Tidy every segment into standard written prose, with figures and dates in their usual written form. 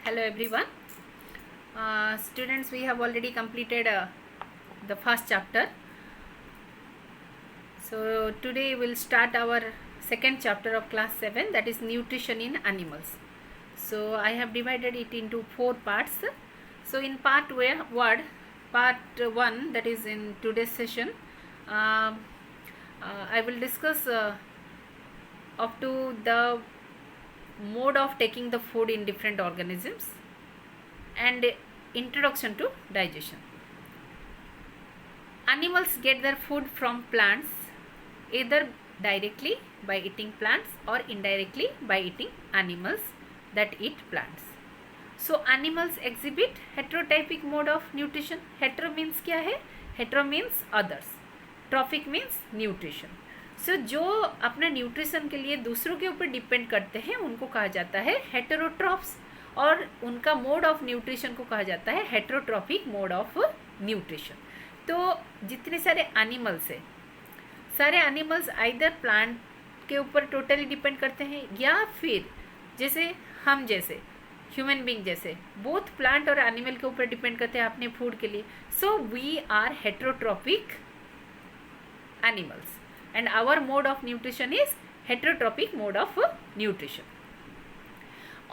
Hello everyone. Students, we have already completed the first chapter. So today we'll start our second chapter of class 7, that is nutrition in animals. So I have divided it into 4 parts. So in part 1, that is in today's session, I will discuss up to the mode of taking the food in different organisms and introduction to digestion. Animals get their food from plants either directly by eating plants or indirectly by eating animals that eat plants. So animals exhibit heterotypic mode of nutrition. Hetero means क्या है? Hetero means others. Trophic means nutrition. सो जो अपने nutrition के लिए दूसरों के ऊपर depend करते हैं उनको कहा जाता है हेटेरोट्रॉफ्स, और उनका मोड ऑफ न्यूट्रिशन को कहा जाता है हेटेरोट्रॉफिक मोड ऑफ न्यूट्रिशन. तो जितने सारे एनिमल्स है, सारे एनिमल्स आइदर प्लांट के ऊपर टोटली डिपेंड करते हैं या फिर जैसे हम जैसे ह्यूमन बींग जैसे बोथ प्लांट और एनिमल के ऊपर डिपेंड करते हैं अपने फूड के लिए. So we are heterotrophic animals and our mode of nutrition is heterotrophic mode of nutrition.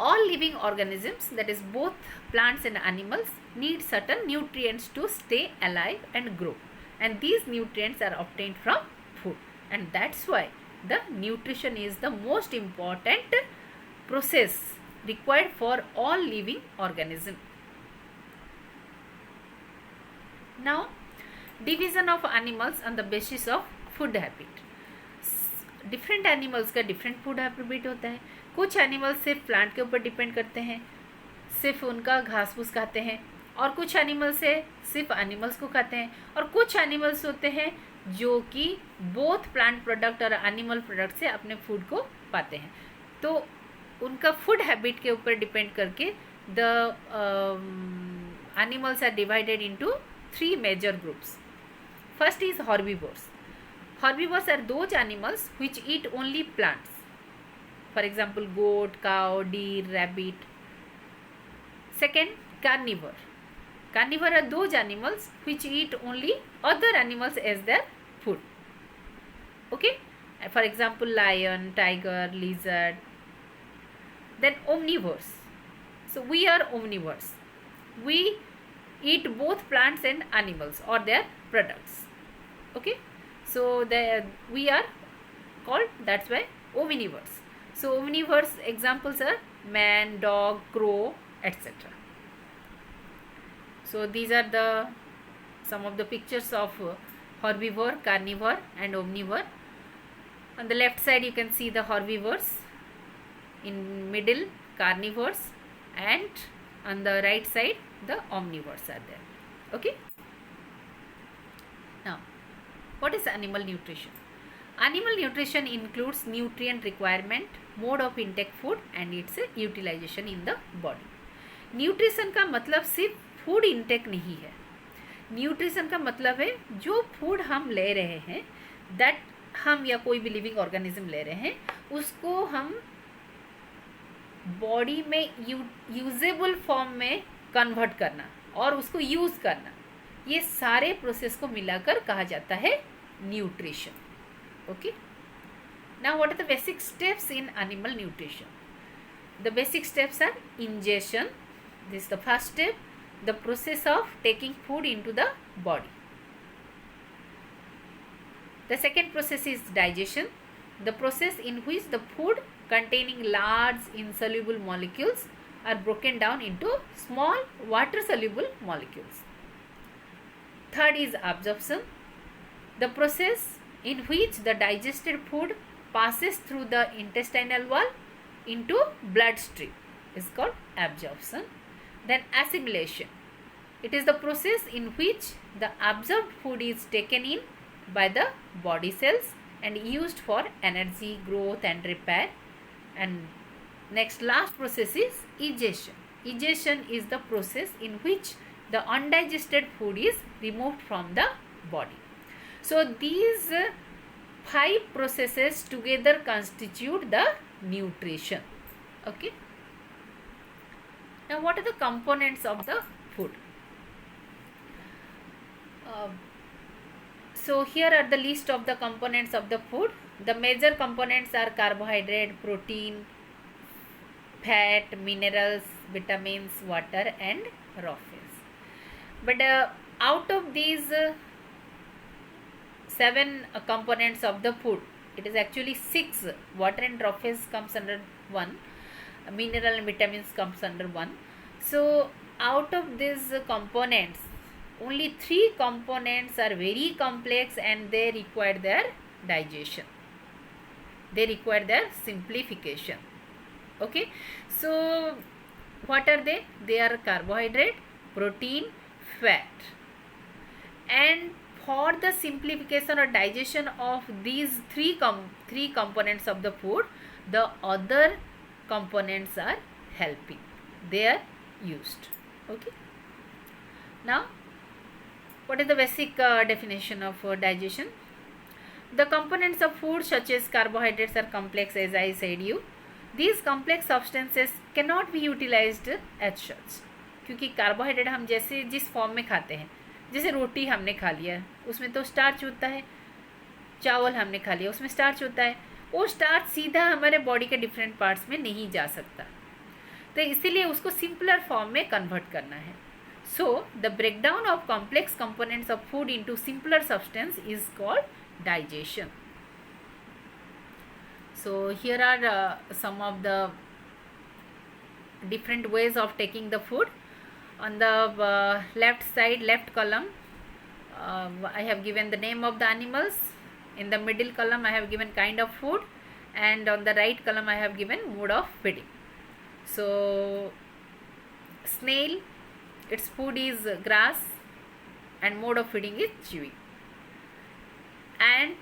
All living organisms, that is both plants and animals, need certain nutrients to stay alive and grow, and these nutrients are obtained from food, and that's why the nutrition is the most important process required for all living organism. Now, division of animals on the basis of food habit. Different animals का different food habit होता है. कुछ animals सिर्फ plant के ऊपर depend करते हैं, सिर्फ उनका घास फूस खाते हैं, और कुछ एनिमल्स है सिर्फ एनिमल्स को खाते हैं, और कुछ एनिमल्स होते हैं जो कि बोथ प्लांट प्रोडक्ट और एनिमल प्रोडक्ट से अपने फूड को पाते हैं. तो उनका फूड हैबिट के ऊपर डिपेंड करके the animals are divided into 3 major groups. First is herbivores. Herbivores are those animals which eat only plants. For example, goat, cow, deer, rabbit. Second, carnivore. Carnivore are those animals which eat only other animals as their food. Okay? For example, lion, tiger, lizard. Then omnivores. So we are omnivores. We eat both plants and animals or their products. Okay? So we are called, that's why, omnivores. So omnivores examples are man, dog, crow, etc. So these are the some of the pictures of herbivore, carnivore and omnivore. On the left side you can see the herbivores, in middle carnivores, and on the right side the omnivores are there. Okay. Now, what is animal nutrition? Animal nutrition includes nutrient requirement, mode of intake food and its utilization in the body. Nutrition का मतलब सिर्फ food intake नहीं है. Nutrition का मतलब है जो food हम ले रहे हैं, दैट हम या कोई भी लिविंग ऑर्गेनिज्म ले रहे हैं, उसको हम बॉडी में यूजेबल फॉर्म में कन्वर्ट करना और उसको यूज करना, ये सारे प्रोसेस को मिलाकर कहा जाता है nutrition. Okay. Now what are the basic steps in animal nutrition? The basic steps are ingestion. This the first step, the process of taking food into the body. The second process is digestion, the process in which the food containing large insoluble molecules are broken down into small water soluble molecules. Third is absorption, the process in which the digested food passes through the intestinal wall into bloodstream is called absorption. Then assimilation, it is the process in which the absorbed food is taken in by the body cells and used for energy, growth and repair. And next, last process is egestion. Egestion is the process in which the undigested food is removed from the body. So these 5 processes together constitute the nutrition. Okay. Now what are the components of the food? So here are the list of the components of the food. The major components are carbohydrate, protein, fat, minerals, vitamins, water, and raw phase. But out of these 7 components of the food, it is actually 6. Water and raw phase comes under 1. Mineral and vitamins comes under 1. So out of these components, only 3 components are very complex and they require their digestion. They require their simplification. Okay. So what are they? They are carbohydrate, protein, fat. And for the simplification or digestion of these three components of the food, the other components are helping. They are used. Okay. Now, what is the basic definition of digestion? The components of food such as carbohydrates are complex, as I said you. These complex substances cannot be utilized as such. क्योंकि carbohydrate हम जैसे जिस form में खाते हैं, जैसे रोटी हमने खा लिया उसमें तो स्टार्च होता है, चावल हमने खा लिया उसमें स्टार्च होता है, वो स्टार्च सीधा हमारे बॉडी के डिफरेंट पार्ट्स में नहीं जा सकता, तो इसीलिए उसको सिंपलर फॉर्म में कन्वर्ट करना है. So the breakdown of complex components of food into simpler substance is called digestion. So here are some of the different ways of taking the food. On the left side, left column, I have given the name of the animals. In the middle column I have given kind of food, and on the right column I have given mode of feeding. So snail, its food is grass and mode of feeding is chewing. Ant,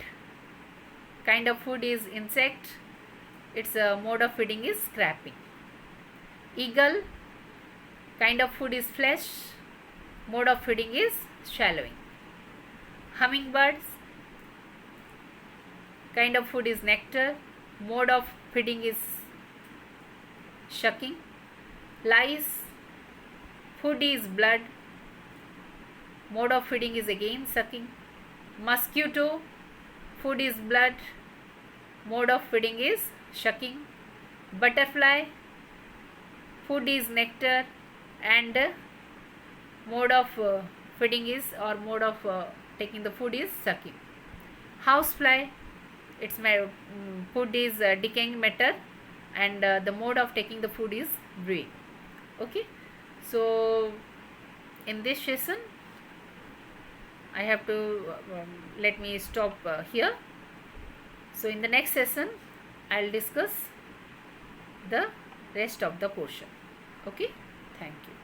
kind of food is insect, its mode of feeding is scraping. Eagle, kind of food is flesh, mode of feeding is swallowing. Hummingbirds, kind of food is nectar, mode of feeding is sucking. Lice, food is blood, mode of feeding is again sucking. Mosquito, food is blood, mode of feeding is sucking. Butterfly, food is nectar and mode of feeding is, or mode of taking the food is sucking. Housefly, its food is decaying matter and the mode of taking the food is brewing. Okay. So in this session I have to let me stop here. So in the next session I will discuss the rest of the portion. Okay. Thank you.